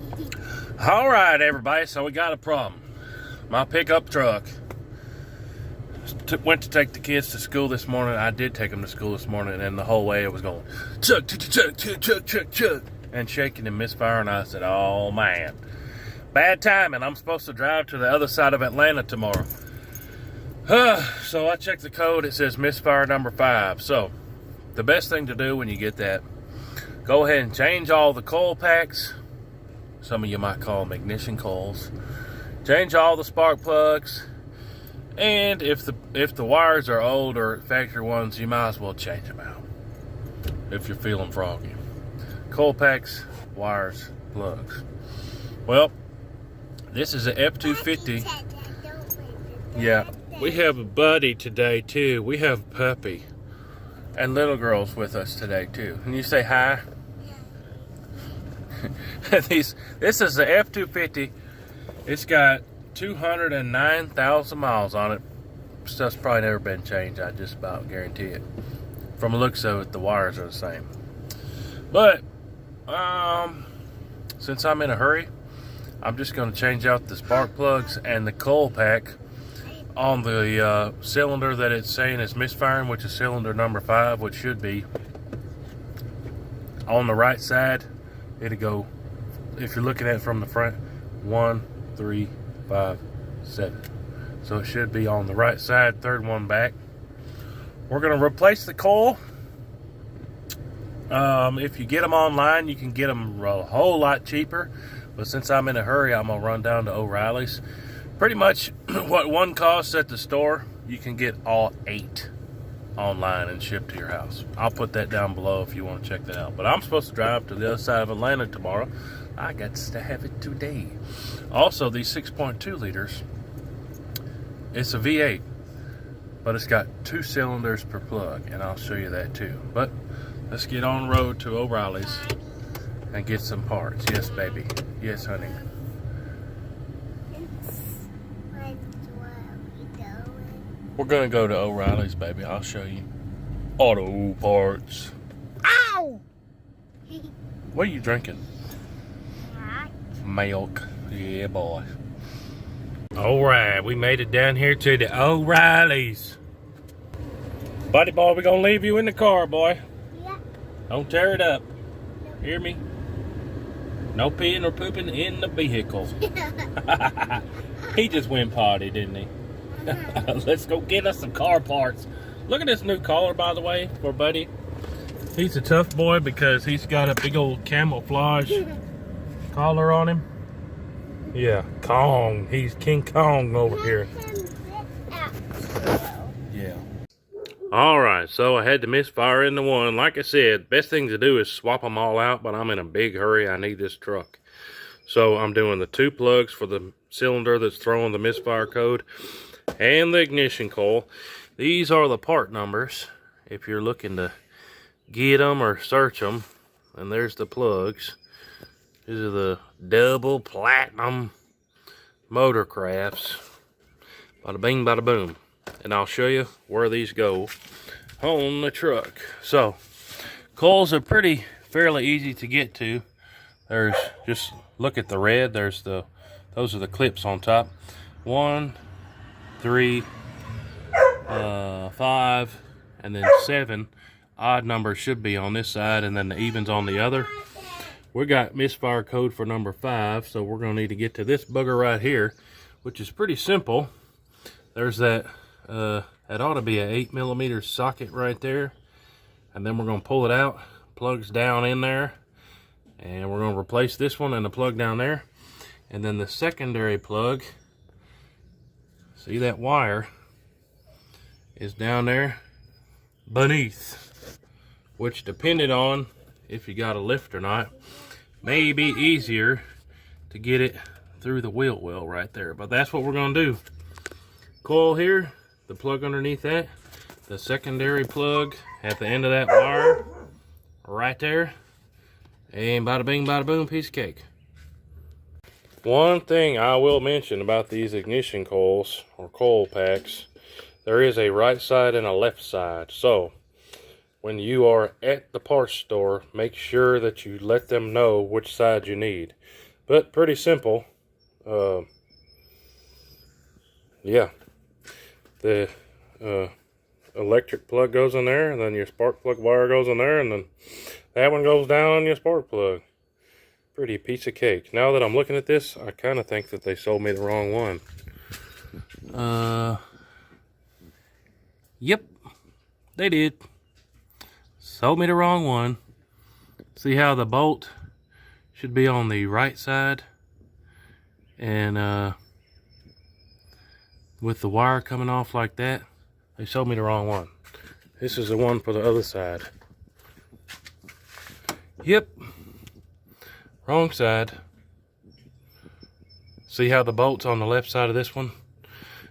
All right, everybody, so we got a problem. My pickup truck went to take the kids to school this morning. I did take them to school this morning, and the whole way it was going chug, chug, chug, chug, chug, chug, chug, and shaking and misfiring. I said, oh man, bad timing. I'm supposed to drive to the other side of Atlanta tomorrow. So I checked the code. It says misfire number 5. So the best thing to do when you get that, go ahead and change all the coil packs. Some of you might call them ignition coils. Change all the spark plugs, and if the wires are old or factory ones, you might as well change them out if you're feeling froggy. Coil packs, wires, plugs. Well, this is an F250. Yeah, we have a buddy today too. We have a puppy and little girls with us today too. Can you say hi? This is the F250. It's got 209,000 miles on it. Stuff's probably never been changed. I just about guarantee it. From the looks of it, the wires are the same. But since I'm in a hurry, I'm just going to change out the spark plugs and the coil pack on the cylinder that it's saying is misfiring, which is cylinder number 5, which should be on the right side. It'll go, if you're looking at it from the front, 1, 3, 5, 7. So it should be on the right side, third one back. We're going to replace the coil. If you get them online, you can get them a whole lot cheaper. But since I'm in a hurry, I'm going to run down to O'Reilly's. Pretty much what one costs at the store, you can get all 8 online and shipped to your house. I'll put that down below if you want to check that out. But I'm supposed to drive to the other side of Atlanta tomorrow. I got to have it today. Also, these 6.2 liters, it's a V8, but it's got 2 cylinders per plug, and I'll show you that too. But let's get on the road to O'Reilly's and get some parts. Yes, baby. Yes, honey. We're gonna go to O'Reilly's, baby. I'll show you. Auto parts. Ow! What are you drinking? Milk. Yeah, boy. Alright, we made it down here to the O'Reilly's. Buddy boy, we're gonna leave you in the car, boy. Yeah. Don't tear it up. Hear me? No peeing or pooping in the vehicle. He just went potty, didn't he? Let's go get us some car parts. Look at this new collar, by the way, for Buddy. He's a tough boy because he's got a big old camouflage collar on him. Yeah, Kong. He's King Kong over here. Yeah. Alright, so I had to misfire into one. Like I said, best thing to do is swap them all out, but I'm in a big hurry. I need this truck. So I'm doing the 2 plugs for the cylinder that's throwing the misfire code and the ignition coil. These are the part numbers if you're looking to get them or search them. And there's the plugs. These are the double platinum motor crafts. Bada bing, bada boom. And I'll show you where these go on the truck. So, coils are fairly easy to get to. There's, just look at the red. Those are the clips on top. 1, 3, 5, and then 7. Odd numbers should be on this side, and then the evens on the other. We got misfire code for number 5, so we're going to need to get to this bugger right here, which is pretty simple. There's that, that ought to be an 8mm socket right there. And then we're going to pull it out, plugs down in there, and we're going to replace this one and the plug down there. And then the secondary plug, see that wire is down there beneath, which depending on if you got a lift or not, may be easier to get it through the wheel well right there. But that's what we're going to do. Coil here, the plug underneath that, the secondary plug at the end of that wire right there, and bada bing, bada boom, piece of cake. One thing I will mention about these ignition coils or coil packs, there is a right side and a left side. So when you are at the parts store, make sure that you let them know which side you need. But pretty simple. Yeah, the electric plug goes in there, and then your spark plug wire goes in there, and then that one goes down on your spark plug. Pretty piece of cake. Now that I'm looking at this, I kind of think that they sold me the wrong one. Yep, they did. Sold me the wrong one. See how the bolt should be on the right side, and with the wire coming off like that, they sold me the wrong one. This is the one for the other side. Yep, wrong side. See how the bolt's on the left side of this one?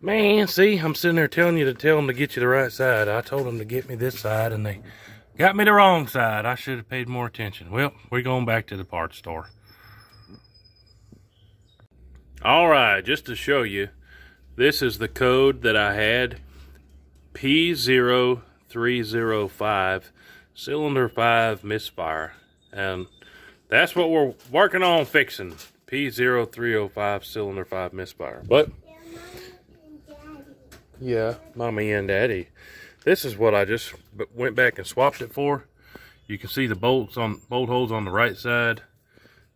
Man, see, I'm sitting there telling you to tell them to get you the right side. I told them to get me this side, and they got me the wrong side. I should have paid more attention. Well, we're going back to the parts store. All right, just to show you, this is the code that I had. P0305, cylinder 5 misfire. And that's what we're working on fixing. P0305, cylinder 5 misfire. But yeah, mommy and daddy. This is what I just went back and swapped it for. You can see the bolt holes on the right side,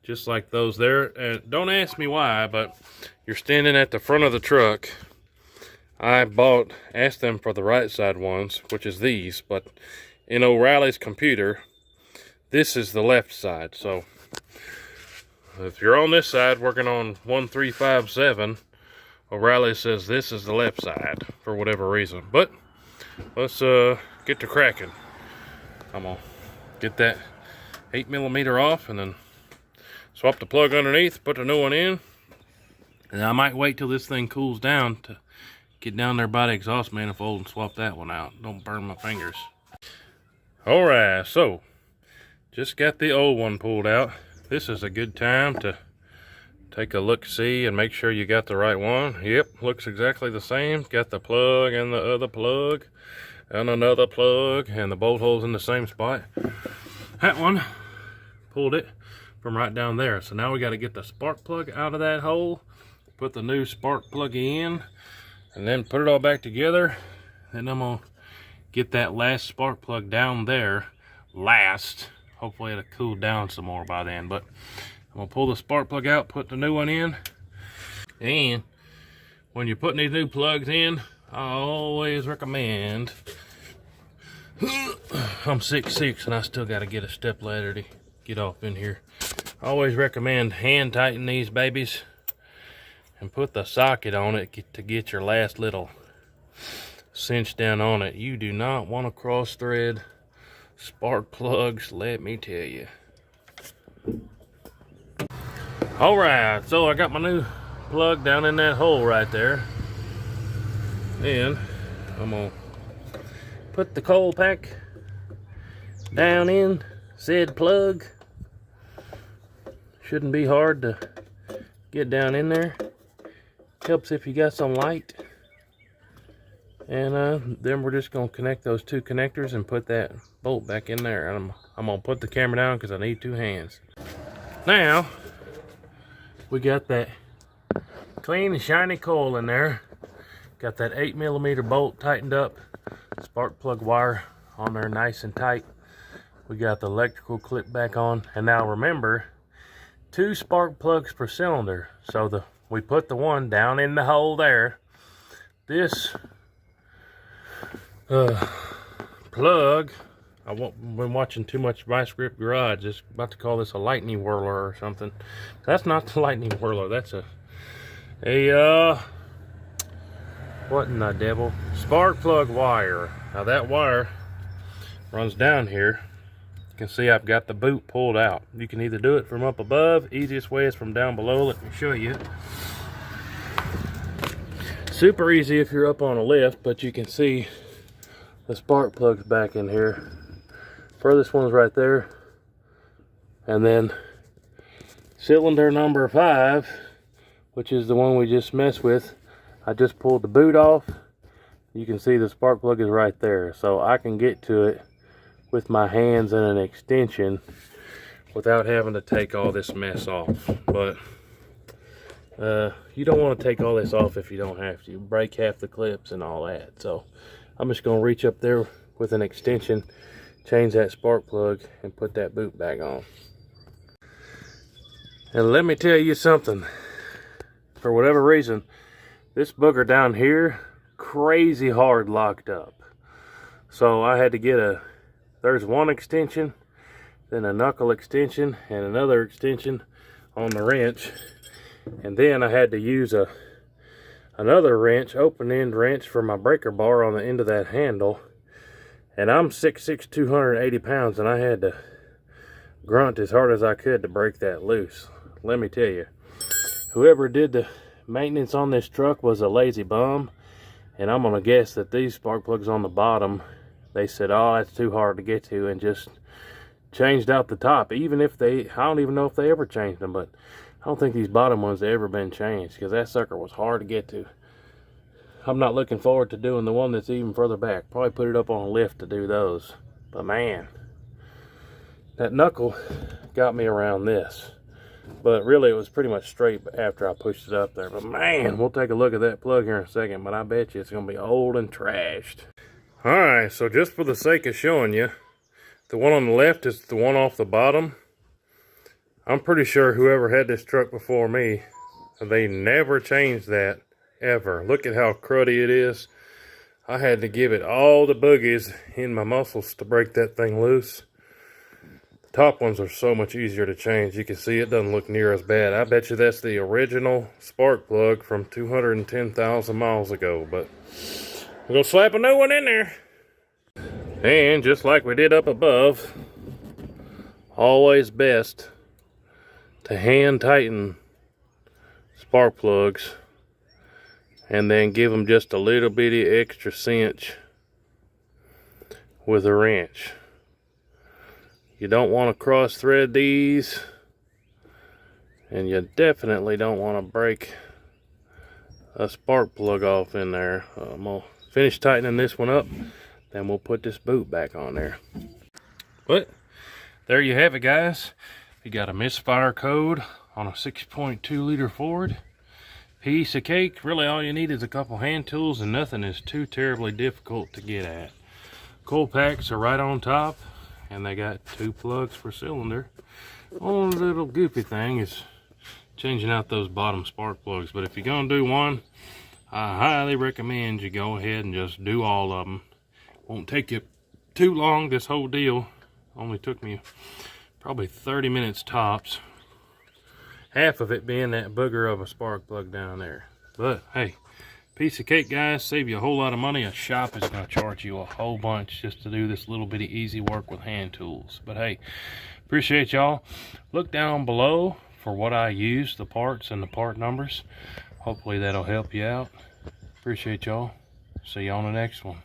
just like those there. And don't ask me why, but you're standing at the front of the truck. I asked them for the right side ones, which is these, but in O'Reilly's computer, this is the left side. So if you're on this side working on 1357, O'Reilly says this is the left side for whatever reason. But let's get to cracking. I'm gonna get that 8mm off and then swap the plug underneath, put the new one in. And I might wait till this thing cools down to get down there by the exhaust manifold and swap that one out. Don't burn my fingers. Alright, so just got the old one pulled out. This is a good time to take a look-see and make sure you got the right one. Yep, looks exactly the same. Got the plug and the other plug and another plug, and the bolt holes in the same spot. That one pulled it from right down there. So now we got to get the spark plug out of that hole, put the new spark plug in, and then put it all back together. Then I'm gonna get that last spark plug down there last. Hopefully it'll cool down some more by then. But I'm gonna pull the spark plug out, put the new one in. And when you're putting these new plugs in, I always recommend, I'm 6'6" and I still gotta get a step ladder to get off in here. I always recommend hand tighten these babies and put the socket on it to get your last little cinch down on it. You do not want to cross thread spark plugs, let me tell you. Alright, so I got my new plug down in that hole right there. And I'm gonna put the coil pack down in said plug. Shouldn't be hard to get down in there. Helps if you got some light. And then we're just gonna connect those two connectors and put that bolt back in there. And I'm gonna put the camera down because I need two hands. Now we got that clean and shiny coil in there. Got that 8mm bolt tightened up, spark plug wire on there nice and tight. We got the electrical clip back on, and now remember, 2 spark plugs per cylinder. So we put the one down in the hole there. This plug, I've been watching too much Vice Grip Garage. Just about to call this a lightning whirler or something. That's not the lightning whirler. That's a what in the devil? Spark plug wire. Now that wire runs down here. You can see I've got the boot pulled out. You can either do it from up above. Easiest way is from down below. Let me show you. Super easy if you're up on a lift, but you can see the spark plug's back in here. Furthest one's right there. And then cylinder number 5, which is the one we just messed with, I just pulled the boot off. You can see the spark plug is right there. So I can get to it with my hands and an extension without having to take all this mess off. But you don't want to take all this off if you don't have to. Break half the clips and all that. So I'm just going to reach up there with an extension, change that spark plug, and put that boot back on. And let me tell you something. For whatever reason, this booger down here, crazy hard locked up. So I had to get there's one extension, then a knuckle extension, and another extension on the wrench. And then I had to use another wrench, open end wrench, for my breaker bar on the end of that handle. And I'm 6'6", 280 pounds, and I had to grunt as hard as I could to break that loose. Let me tell you, whoever did the maintenance on this truck was a lazy bum. And I'm gonna guess that these spark plugs on the bottom, they said, oh, that's too hard to get to, and just changed out the top. Even if I don't even know if they ever changed them, but I don't think these bottom ones have ever been changed, because that sucker was hard to get to. I'm not looking forward to doing the one that's even further back. Probably put it up on a lift to do those. But man, that knuckle got me around this. But really, it was pretty much straight after I pushed it up there. But man, we'll take a look at that plug here in a second. But I bet you it's going to be old and trashed. Alright, so just for the sake of showing you, the one on the left is the one off the bottom. I'm pretty sure whoever had this truck before me, they never changed that, ever. Look at how cruddy it is. I had to give it all the boogies in my muscles to break that thing loose. The top ones are so much easier to change. You can see it doesn't look near as bad. I bet you that's the original spark plug from 210,000 miles ago. But we're going to slap a new one in there. And just like we did up above, always best to hand tighten spark plugs and then give them just a little bitty extra cinch with a wrench. You don't want to cross thread these, and you definitely don't want to break a spark plug off in there. I'm going to finish tightening this one up, then we'll put this boot back on there. But there you have it, guys. You got a misfire code on a 6.2 liter Ford. Piece of cake. Really all you need is a couple hand tools, and nothing is too terribly difficult to get at. Coil packs are right on top, and they got 2 plugs per cylinder. Only little goofy thing is changing out those bottom spark plugs. But if you're gonna do one, I highly recommend you go ahead and just do all of them. Won't take you too long. This whole deal only took me probably 30 minutes tops. Half of it being that booger of a spark plug down there. But hey, piece of cake, guys. Save you a whole lot of money. A shop is going to charge you a whole bunch just to do this little bitty easy work with hand tools. But hey, appreciate y'all. Look down below for what I use, the parts and the part numbers. Hopefully that'll help you out. Appreciate y'all. See you on the next one.